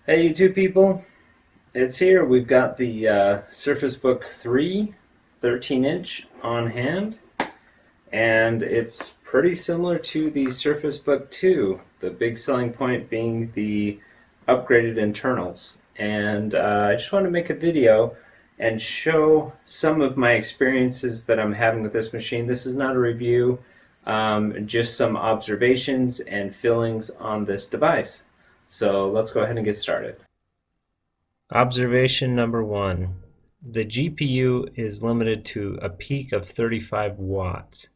Hey, YouTube people, it's here. We've got the Surface Book 3 13-inch on hand, and it's pretty similar to the Surface Book 2, the big selling point being the upgraded internals. And I just want to make a video and show some of my experiences that I'm having with this machine. This is not a review, just some observations and feelings on this device. So let's go ahead and get started. Observation number one. The GPU is limited to a peak of 35 watts.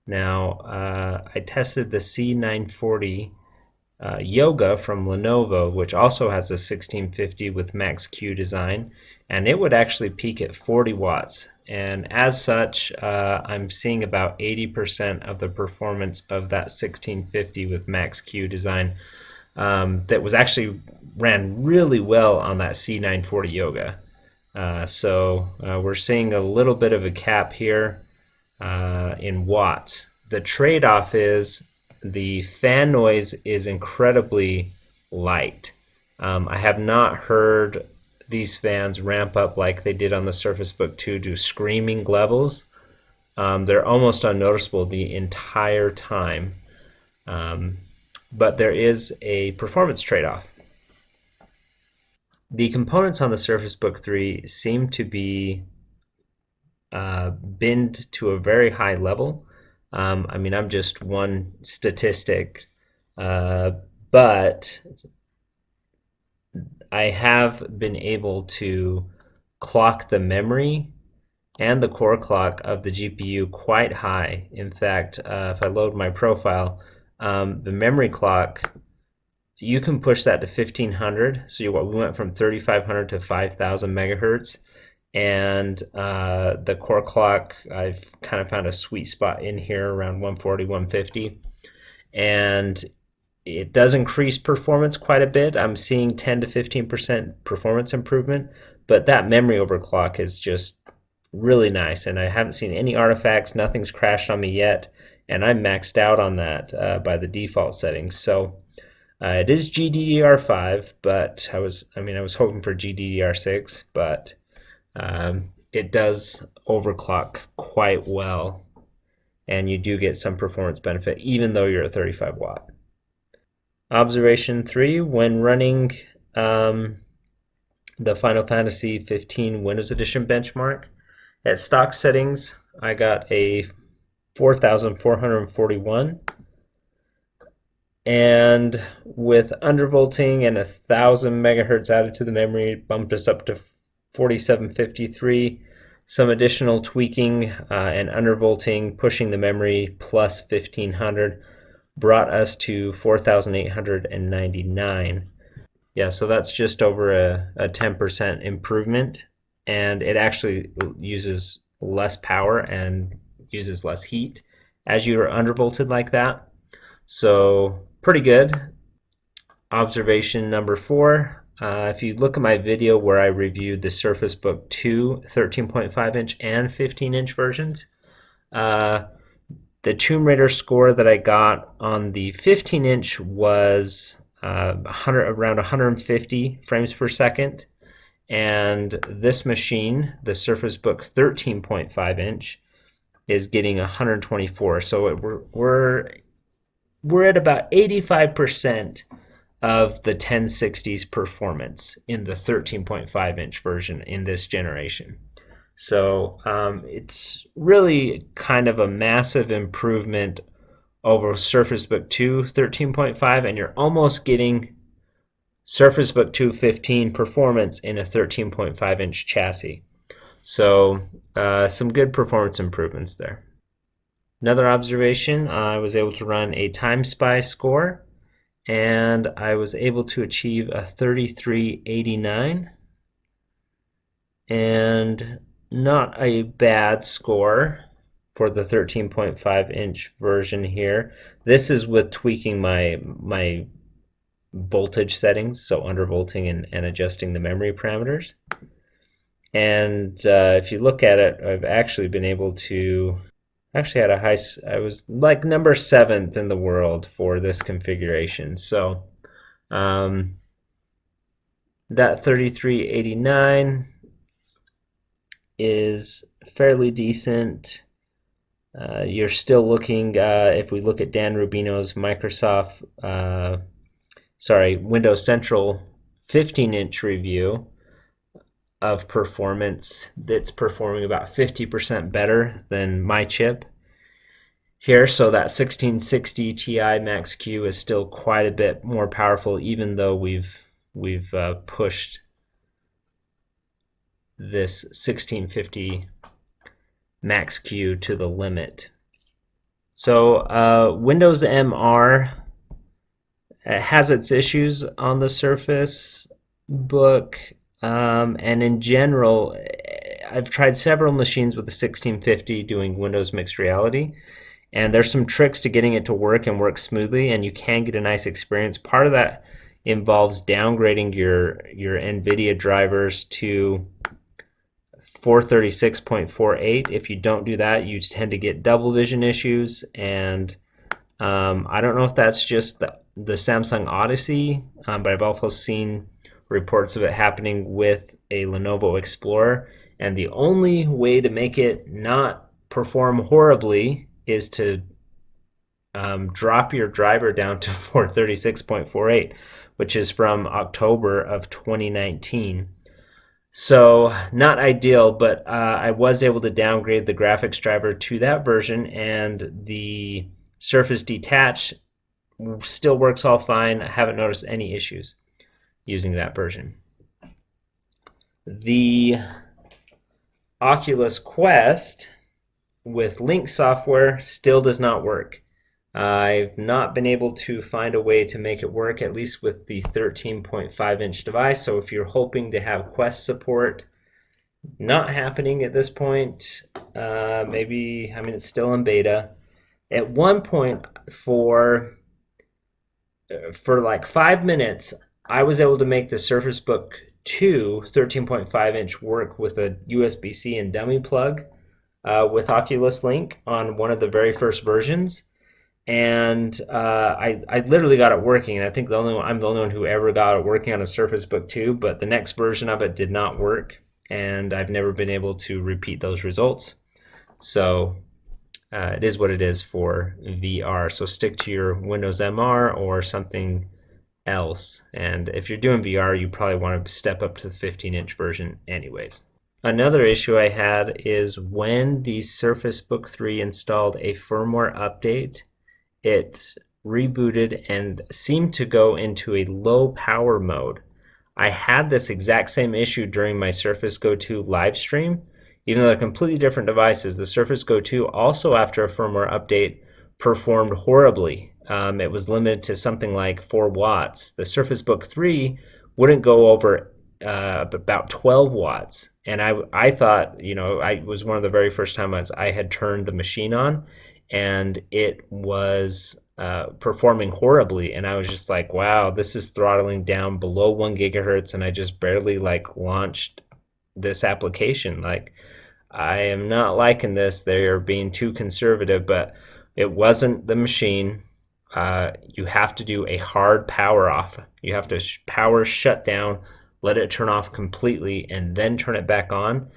Now, I tested the C940 Yoga from Lenovo, which also has a 1650 with Max Q design, and it would actually peak at 40 watts. And as such, I'm seeing about 80% of the performance of that 1650 with Max Q design that was actually ran really well on that C940 Yoga. So we're seeing a little bit of a cap here in watts. The trade-off is the fan noise is incredibly light. I have not heard these fans ramp up like they did on the Surface Book 2 to screaming levels. They're almost unnoticeable the entire time. But there is a performance trade-off. The components on the Surface Book 3 seem to be binned to a very high level. I mean, I'm just one statistic, but I have been able to clock the memory and the core clock of the GPU quite high. In fact, if I load my profile, the memory clock, you can push that to 1500. So we went from 3500 to 5000 megahertz. And the core clock, I've kind of found a sweet spot in here around 140, 150. And it does increase performance quite a bit. I'm seeing 10 to 15% performance improvement, but that memory overclock is just really nice. And I haven't seen any artifacts, nothing's crashed on me yet. And I'm maxed out on that by the default settings. So it is GDDR5, but I was hoping for GDDR6, but it does overclock quite well, and you do get some performance benefit even though you're at 35 watt. Observation 3, when running the Final Fantasy 15 Windows Edition benchmark, at stock settings I got a 4441, and with undervolting and 1000 megahertz added to the memory, it bumped us up to 4753. Some additional tweaking and undervolting, pushing the memory plus 1500, brought us to 4899. Yeah, so that's just over a 10% improvement, and it actually uses less power and uses less heat as you are undervolted like that. So pretty good. Observation number 4. If you look at my video where I reviewed the Surface Book 2 13.5 inch and 15-inch versions, the Tomb Raider score that I got on the 15-inch was around 150 frames per second, and this machine, the Surface Book 13.5 inch, is getting 124. So we're at about 85% of the 1060's performance in the 13.5 inch version in this generation. So it's really kind of a massive improvement over Surface Book 2 13.5, and you're almost getting Surface Book 2 15 performance in a 13.5 inch chassis. So some good performance improvements there. Another observation, I was able to run a TimeSpy score, and I was able to achieve a 3389, and not a bad score for the 13.5 inch version here. This is with tweaking my voltage settings, so undervolting and adjusting the memory parameters. And if you look at it, I've actually been able to actually had I was like number 7th in the world for this configuration. So That 3389 is fairly decent. You're still looking, if we look at Dan Rubino's Windows Central 15-inch review of performance, that's performing about 50% better than my chip here. So that 1660 Ti Max Q is still quite a bit more powerful, even though we've pushed this 1650 Max Q to the limit. So Windows MR has its issues on the Surface Book, and in general, I've tried several machines with the 1650 doing Windows Mixed Reality, and there's some tricks to getting it to work and work smoothly, and you can get a nice experience. Part of that involves downgrading your NVIDIA drivers to 436.48. If you don't do that, you tend to get double vision issues, and I don't know if that's just the Samsung Odyssey, but I've also seen reports of it happening with a Lenovo Explorer, and the only way to make it not perform horribly is to drop your driver down to 436.48, which is from October of 2019. So not ideal, but I was able to downgrade the graphics driver to that version, and the Surface Detach still works all fine. I haven't noticed any issues using that version. The Oculus Quest with Link software still does not work. I've not been able to find a way to make it work, at least with the 13.5-inch device. So if you're hoping to have Quest support, not happening at this point. Maybe, I mean, it's still in beta. At one point, for like 5 minutes, I was able to make the Surface Book 2 13.5-inch work with a USB-C and dummy plug with Oculus Link on one of the very first versions. And I literally got it working, and I think I'm the only one who ever got it working on a Surface Book 2, but the next version of it did not work, and I've never been able to repeat those results. So it is what it is for VR. So stick to your Windows MR or something else. And if you're doing VR, you probably want to step up to the 15-inch version anyways. Another issue I had is when the Surface Book 3 installed a firmware update, it rebooted and seemed to go into a low power mode. I had this exact same issue during my Surface Go 2 live stream. Even though they're completely different devices, the Surface Go 2 also, after a firmware update, performed horribly. It was limited to something like 4 watts. The Surface Book 3 wouldn't go over about 12 watts. And I thought, I was one of the very first times I had turned the machine on, and it was performing horribly. And I was just like, wow, this is throttling down below 1 gigahertz, and I just barely launched this application. I am not liking this. They're being too conservative, but it wasn't the machine. You have to do a hard power off. You have to power shut down, let it turn off completely, and then turn it back on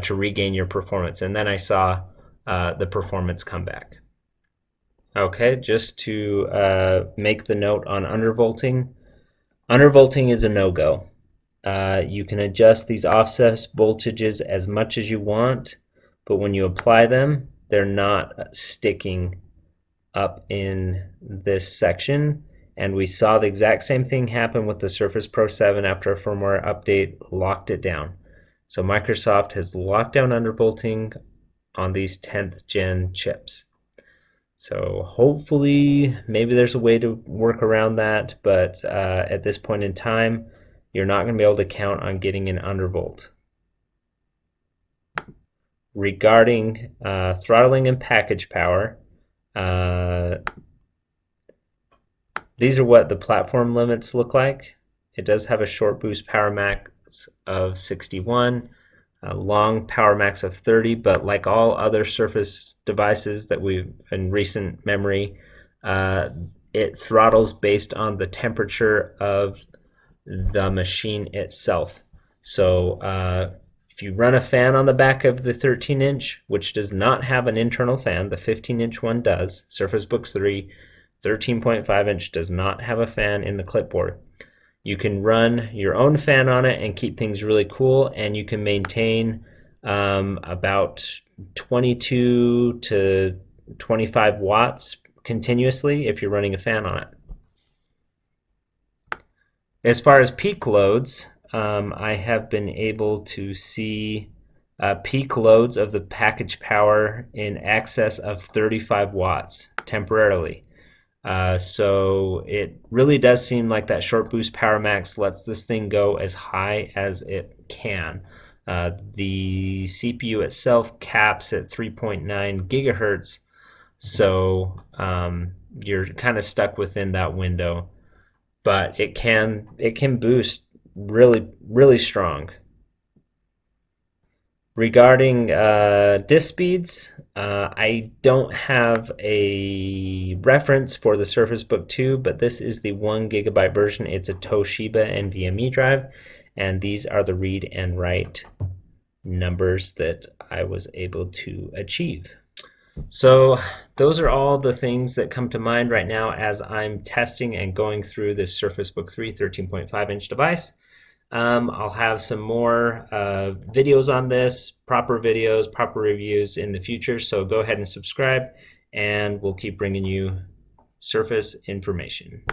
to regain your performance. And then I saw the performance come back. Okay, just to make the note on undervolting. Undervolting is a no-go. You can adjust these offset voltages as much as you want, but when you apply them, they're not sticking up in this section. And we saw the exact same thing happen with the Surface Pro 7 after a firmware update locked it down. So Microsoft has locked down undervolting on these 10th gen chips. So hopefully, maybe there's a way to work around that, but at this point in time, you're not going to be able to count on getting an undervolt. Regarding throttling and package power, these are what the platform limits look like. It does have a short boost power max of 61, a long power max of 30, but like all other Surface devices that we've in recent memory, it throttles based on the temperature of the machine itself. So if you run a fan on the back of the 13-inch, which does not have an internal fan, the 15-inch one does. Surface Book 3, 13.5-inch does not have a fan in the clipboard. You can run your own fan on it and keep things really cool, and you can maintain about 22 to 25 watts continuously if you're running a fan on it. As far as peak loads, I have been able to see peak loads of the package power in excess of 35 watts temporarily. So it really does seem like that short boost power max lets this thing go as high as it can. The CPU itself caps at 3.9 gigahertz, so you're kind of stuck within that window. But it can boost really strong. Regarding disk speeds, I don't have a reference for the Surface Book 2, but this is the 1 gigabyte version. It's a Toshiba NVMe drive, and these are the read and write numbers that I was able to achieve. So those are all the things that come to mind right now as I'm testing and going through this Surface Book 3 13.5-inch device. I'll have some more videos on this, proper videos, proper reviews in the future, so go ahead and subscribe, and we'll keep bringing you Surface information.